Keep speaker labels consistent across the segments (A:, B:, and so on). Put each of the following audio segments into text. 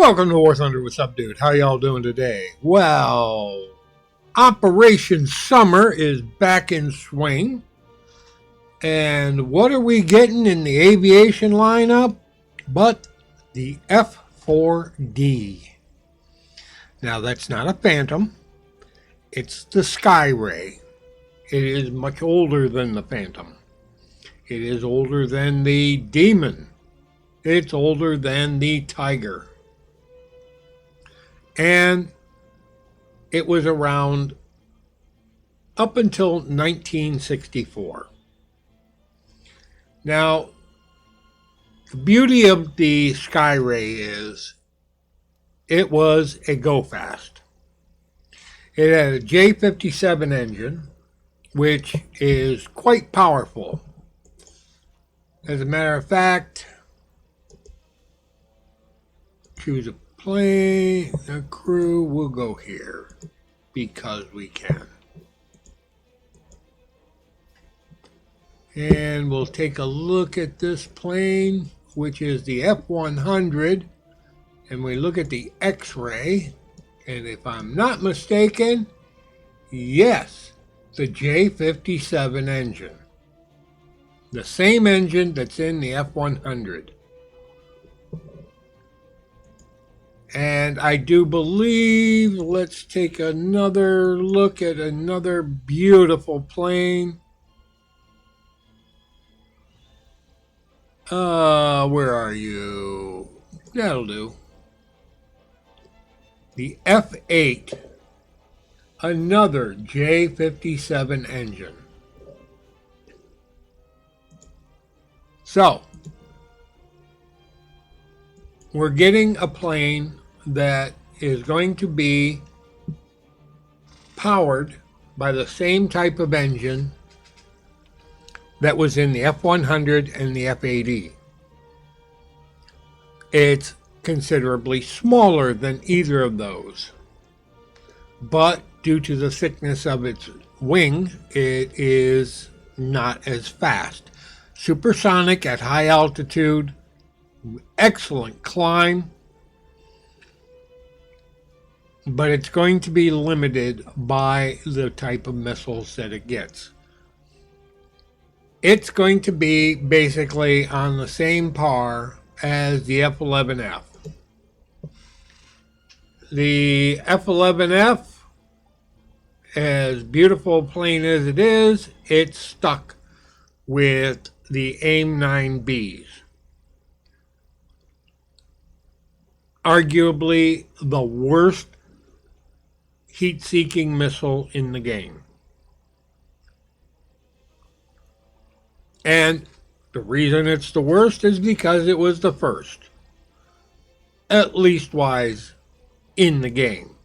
A: Welcome to War Thunder. What's up, dude? How y'all doing today? Well, Operation Summer is back in swing. And what are we getting in the aviation lineup? But the F4D. Now, that's not a Phantom. It's the Skyray. It is much older than the Phantom. It is older than the Demon. It's older than the Tiger. And it was around up until 1964. Now, the beauty of the Skyray is it was a go-fast. It had a J57 engine, which is quite powerful. As a matter of fact, choose a plane, a crew, we'll go here because we can. And we'll take a look at this plane, which is the F100, and we look at the X-ray, and if I'm not mistaken, yes, the J57 engine. The same engine that's in the F100. And I do believe, let's take another look at another beautiful plane. Where are you? That'll do. The F8, another J57 engine. So, we're getting a plane that is going to be powered by the same type of engine that was in the F100 and the F8E. It's considerably smaller than either of those, but due to the thickness of its wing, it is not as fast. Supersonic at high altitude, excellent climb, but it's going to be limited by the type of missiles that it gets. It's going to be basically on the same par as the F-11F. The F-11F, as beautiful a plane as it is, it's stuck with the AIM-9Bs. Arguably the worst heat-seeking missile in the game. And the reason it's the worst is because it was the first, at least wise, in the game.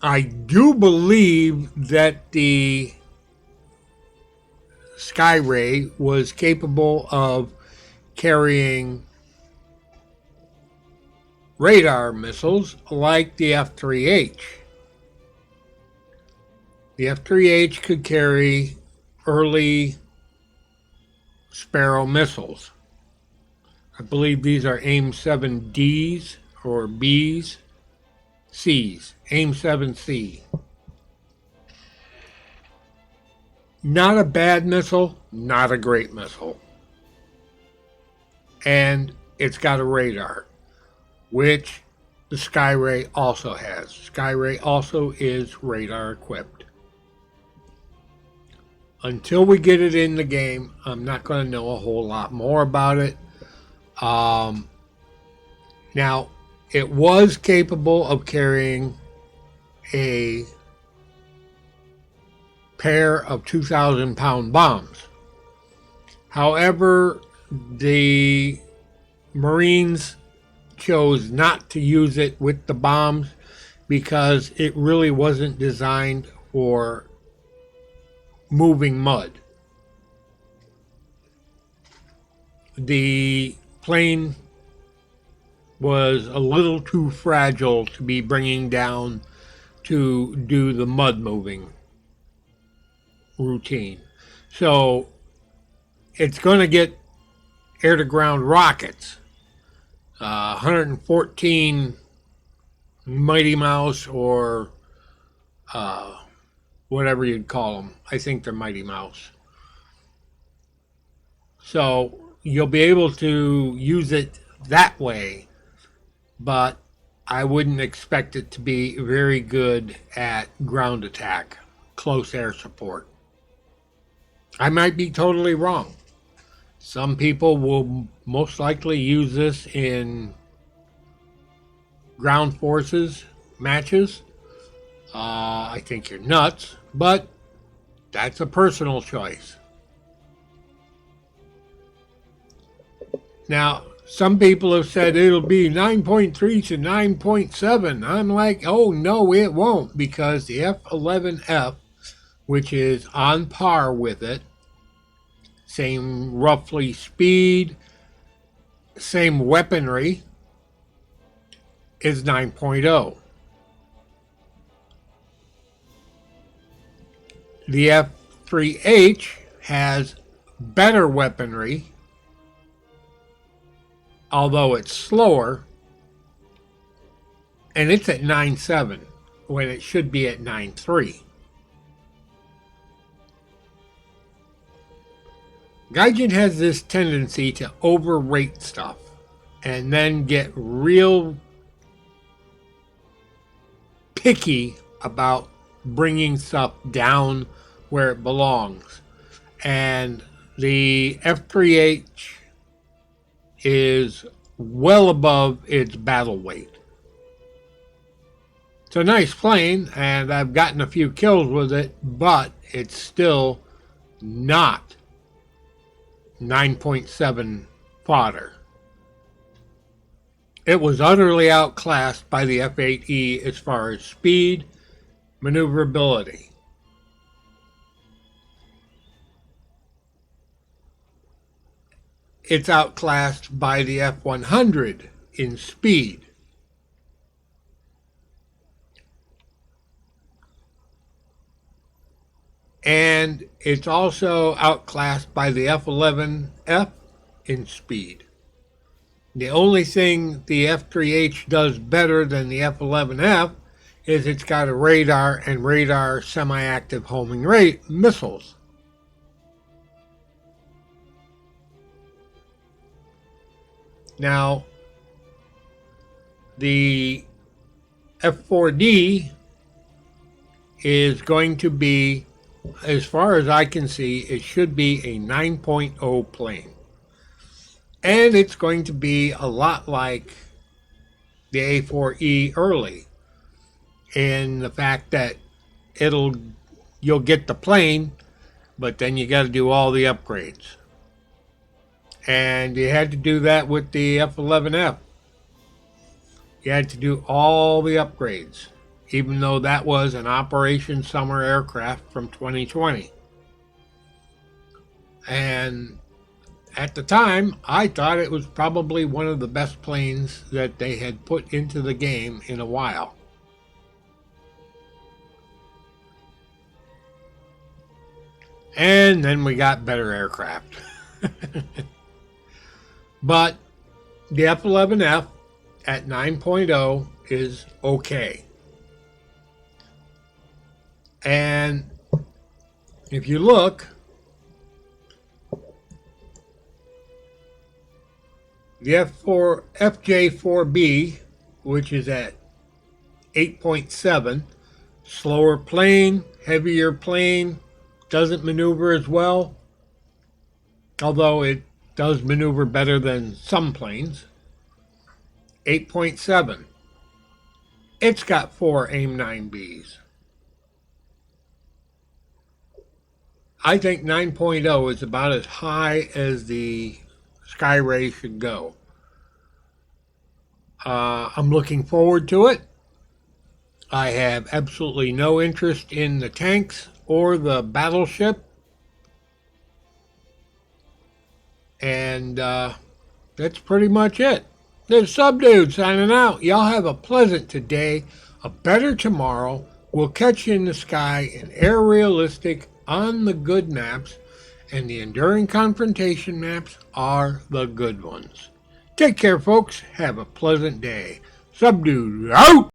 A: I do believe that the Skyray was capable of carrying radar missiles like the F3H. The F3H could carry early Sparrow missiles. I believe these are AIM-7Ds or Bs, Cs, AIM-7C. Not a bad missile, not a great missile. And it's got a radar, which the Skyray also has. Skyray also is radar equipped. Until we get it in the game, I'm not going to know a whole lot more about it. Now, it was capable of carrying a pair of 2,000-pound bombs. However, the Marines chose not to use it with the bombs because it really wasn't designed for moving mud. The plane was a little too fragile to be bringing down to do the mud moving routine. So it's going to get air-to-ground rockets. 114 Mighty Mouse or whatever you'd call them. I think they're Mighty Mouse. So you'll be able to use it that way, but I wouldn't expect it to be very good at ground attack, close air support. I might be totally wrong. Some people will most likely use this in ground forces matches. I think you're nuts, but that's a personal choice. Now, some people have said it'll be 9.3 to 9.7. I'm like, oh no, it won't, because the F-11F, which is on par with it, same roughly speed, same weaponry, is 9.0. The F-3H has better weaponry, although it's slower, and it's at 9.7 when it should be at 9.3. Gaijin has this tendency to overrate stuff and then get real picky about bringing stuff down where it belongs. And the F3H is well above its battle weight. It's a nice plane, and I've gotten a few kills with it, but it's still not 9.7 fodder. It was utterly outclassed by the F-8E as far as speed, maneuverability. It's outclassed by the F-100 in speed. And it's also outclassed by the F-11F in speed. The only thing the F-3H does better than the F-11F is it's got a radar and radar semi-active homing missiles. Now, the F4D is going to be, as far as I can see, it should be a 9.0 plane. And it's going to be a lot like the A4E early, in the fact that you'll get the plane, but then you got to do all the upgrades. And you had to do that with the F-11F. You had to do all the upgrades, even though that was an Operation Summer aircraft from 2020. And at the time, I thought it was probably one of the best planes that they had put into the game in a while. And then we got better aircraft. But the F-11F at 9.0 is okay. And if you look, the FJ4B, which is at 8.7, slower plane, heavier plane, doesn't maneuver as well, although it does maneuver better than some planes. 8.7. It's got 4 AIM-9Bs. I think 9.0 is about as high as the Skyray should go. I'm looking forward to it. I have absolutely no interest in the tanks or the battleship. And that's pretty much it. There's Subdude signing out. Y'all have a pleasant today, a better tomorrow. We'll catch you in the sky in air realistic on the good maps. and the enduring confrontation maps are the good ones. Take care, folks. Have a pleasant day. Subdued out!